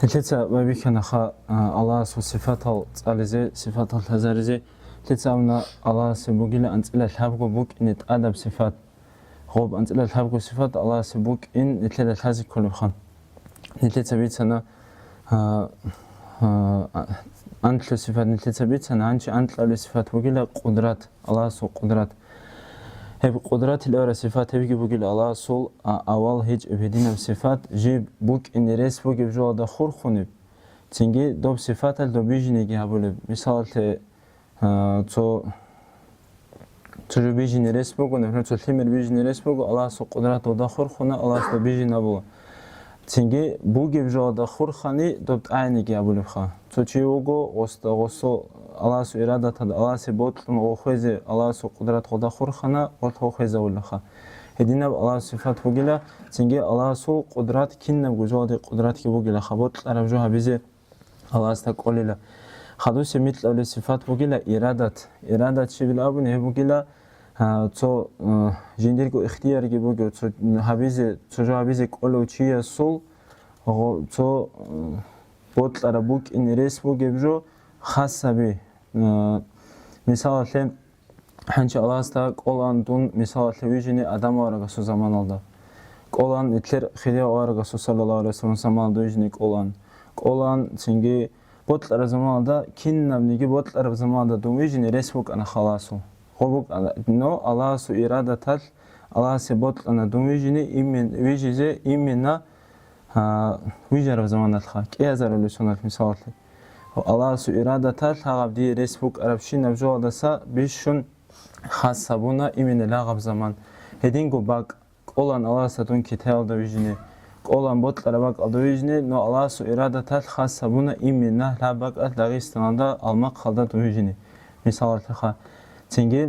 لتلتا ما بيك نخا الله سو صفات الزي صفات الهزارزي لتلتا أمنا الله سبوكيلا أنت إلى الحبكو بوك إن أدب صفات غوب أنت إلى الحبكو صفات الله سبوك إن لتلتا الحازي كل بخان لتلتا بيتنا أنت صفات لتلتا بيتنا أنت له صفات بوكيلا قدرات الله سو قدرات هب قدرات الأورا صفات هبي بوكيل الله سول أول هيج بدينا صفات جيب بوك إن ريس بوك بجوا دخور خنب تيجي دوب صفات الدوبيجني جابوله مثال تو بيجني ريس بوك ونحن تو ثمر بيجني ريس بوك الله سو قدرات ودخور خنا الله سو بيجنا بو تيجي بوك بجوا دخور خاني دوب عيني جابوله خا تو تيوغو وستغوسو الله سو إرادة الله سو بوتلن وخوزي الله سو قدرات خدا خورخنا وخوزي ولخا هدينا الله صفات بوغيلا تنجي الله سو قدرات كنا بوجود قدرات كي بوغيلا خبوت رجوها بيزي الله استقوللا خدوس مثل اول صفات بوغيلا إرادة شي بالابن بوغيلا تو جنديركو اختيار كي بوغيو تو هبيزي تو هبيزي قولو تشي سول تو بوت ربوك ان ريس بوغيبجو خاصة به مثال حنش الله است قولان دون مثال ویژنی آدم وارگا سو زمان aldı. قولان اتلر خیلی وارگا سو صلی الله علیه و سلم زمان دویژنی قولان çünkü botlar zamanında kin namnigi botlar zamanında domiژنی resbuk ana خلاصو خوبuk no Allah su irada tal Allah se botlana domiژنی imin vijeze imina vijara zamanında xak yazar lüsunat misal الله سو إرادة تال هغب دي ريسبوك أربشين نبجو دسا بيشون خاص سابونا إمين لاغب زمان هدينكو باك قولان الله ساتون كتال دويجني قولان بوتلر باك دويجني نو الله سو إرادة تال خاص سابونا إمين لا باك داغستان دا الماق خالدا دويجني مثال تخا تنجي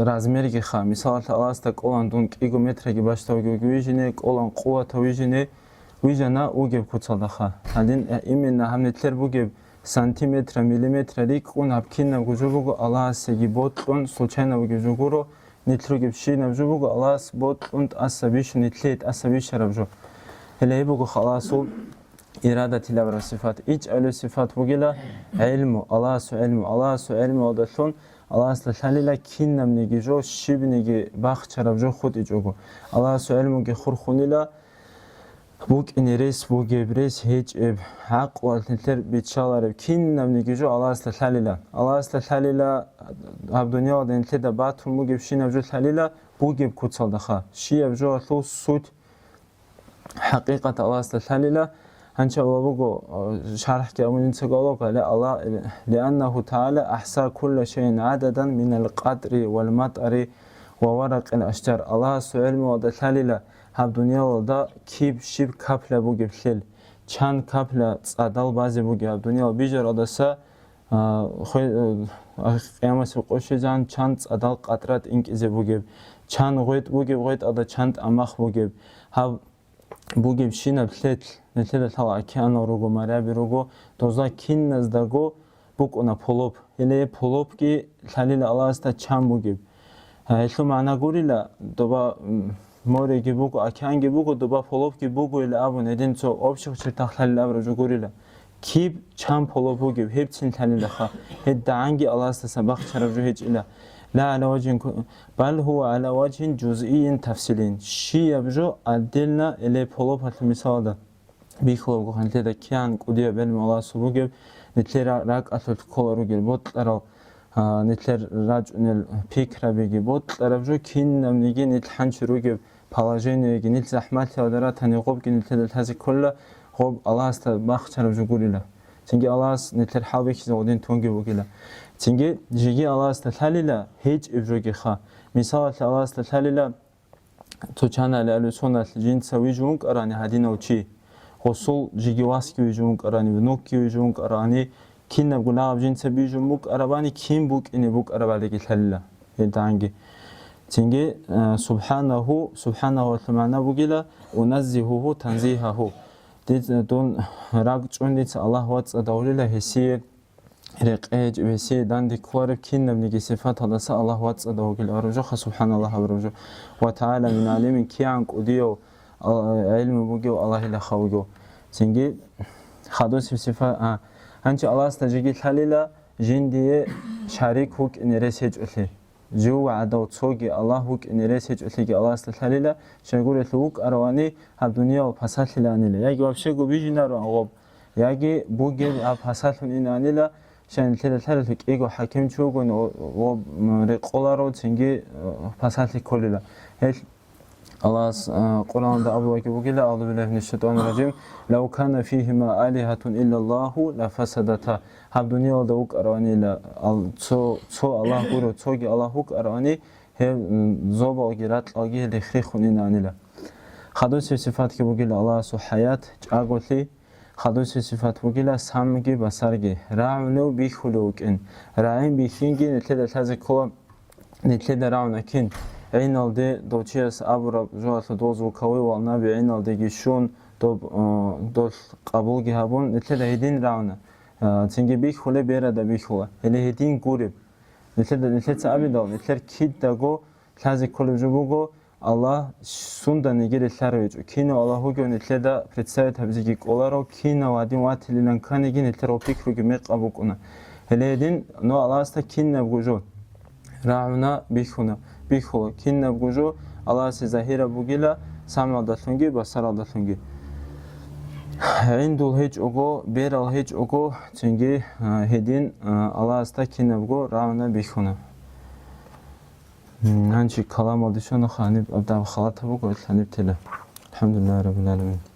размерги ха مثال الله ستا قولان دون كيغو مترگي باشتا دويجني قولان قوة دويجني ويجانا وجب كوتصالخا هادين إمنا هم نتلر بوجب سنتيمتر مليمتر ليك ون هبكينا وجوبو الله سجيبوت ون سوتشنا وجب جوجورو نتلو جب شيء نبجوبو الله سبوت ون أسبيش نتليت أسبيش ربجو هلا يبغو خلاصو إرادة تلابر صفات إيش أولو صفات بوجلا علم الله سو علم ودلون الله سلالة كينا منيجو شيب نيجي باخ ربجو خود إجوجو الله سو علم وجه خورخونيلا بوك إن ريس بوك بريس هيج حق والتنتر بيتشالر كين نمنيجو الله سلالة هب دنيا دنتر دبات هم بشين أبجو سلالة بوك بكوتسال دخا شيء أبجو ثو صوت حقيقة الله سلالة هنشا وابوكو شرح كأمين تقولوا لا الله لأنه تعالى أحصى كل شيء عددا من القدر والمطر وورق الأشجار الله سؤال مودسلالة هب دنيا دا كيب شيب كابلا بوجي بخيل چند كابلا صدال بازي بوجي هب دنيا بيجر أدسا قيامة سقوشي جان چند صدال قطرات إنك إزي بوجي چند غويت أدا چند أمخ بوجي هب بوجي بشينا بخيل نتلة تلا أكيان روغو مرابي روغو دوزا كين نزدغو بوك أنا بولوب هلي بولوب كي خليل الله استا چند بوجي هلو معنا غوريلا دوبا موری کی بوکو اکیانگی بوکو دوبا پولوب کی بوکو ile abone edin so obşuk çırtaklarla avrucu gorila kib çam polobu gibi hepsini tanıyla ha hedda hangi alasta sabah çarabju hiç ila la ala vajin bal huwa ala vajin juz'iyyin tafsilin şi yabju adilna ile polob hatı misalda bixlob go hanте da kian qudiya bel malasu bu gibi nitlera rak atul kolaru gibi botlara نتلر راج نل فكرة بيجي بوت رفجو كين نمنيجي نتحن شروجي بالاجين يجي نت زحمات يادرات هنيقوب كي نتلر هذه كله خوب الله است باخ رفجو قوليلا تيجي الله است نتلر حابك زودين تونجي بقوليلا تيجي جيجي الله است تحليلا هيج إبروجي خا مثال الله است تحليلا توچانا لألوسونا الجنس ويجونك أراني هدينا وشي خصول جيجي واسكي ويجونك أراني ونوكي ويجونك أراني كين نقول نعم جنس بيجموك أرباني كين بوك إني بوك أربالك الحلة يدعنجي تنجي سبحانه وتعالى بوجلا ونزهه تنزيهه ديت دون راجعون ديت الله واتس دولة هسير رقيج وهسير دان ديكوارب كين نبني صفات هذا الله واتس دولة أرجو سبحان الله أرجو وتعالى من علم كيانك وديو علم بوجي والله لا خوجو سنجي خدوس صفة هنچ الله استجيجي تليلا جندي شريك هوك نرسج أثلي جو عدو تصوغي الله هوك نرسج أثلي الله استليلا شنقول لوك أرواني هالدنيا وبحثات لانيلا يجي وبشجو بيجي نارو عوب يجي بوجي بحثات لانيلا شان تلاتة فيك إيجو حكيم شوغو و رقولارو تنجي بحثات كللا هل الله قرآن ده أبو بكر وقيل أعوذ بالله من الشيطان الرجيم لو كان فيهما آلهة إلا الله لفسدتا هب دنيا دوك أراني لا تو الله قرو توجي الله هوك أراني هي زوبا وجرات لاجي لخريخوني نانيلا خدوس صفات كي وقيل الله سو حياة أقولي خدوس صفات وقيل سامجي بسرجي راعونو بيخلوك إن راعين بيخينجي نتلد تزكوا نتلد راعونكين عينالدي دوتشيس أبرا جوات دوزو كوي والنبي عينالدي جيشون دول قبول جهابون نتلد هيدين راونا تنجي بيك خلي بيرا دا بيك خلا هلي هيدين قرب نتلد سأبي دال نتلد كيد داغو لازي كل جبوغو الله سوندا نيجي لتلارويجو كينو الله هوجو نتلد представит habzigi قولارو كينا وادين واتليلان كانيجي نتلد روبيك روجي ميق أبوكونا هلي هيدين نو الله استا كينا بوجو راونا بيخونا بيخو كينا بوجو الله سي ظاهرة بوجيلا سامع داتلونجي بصر داتلونجي عندو هيج اوغو بير هيج اوغو تنجي هيدين الله استا كينا بوجو راونا بيخونا هانشي كلام ودشون خانيب ابدا خلاطه بوجو خانيب تلا الحمد لله رب العالمين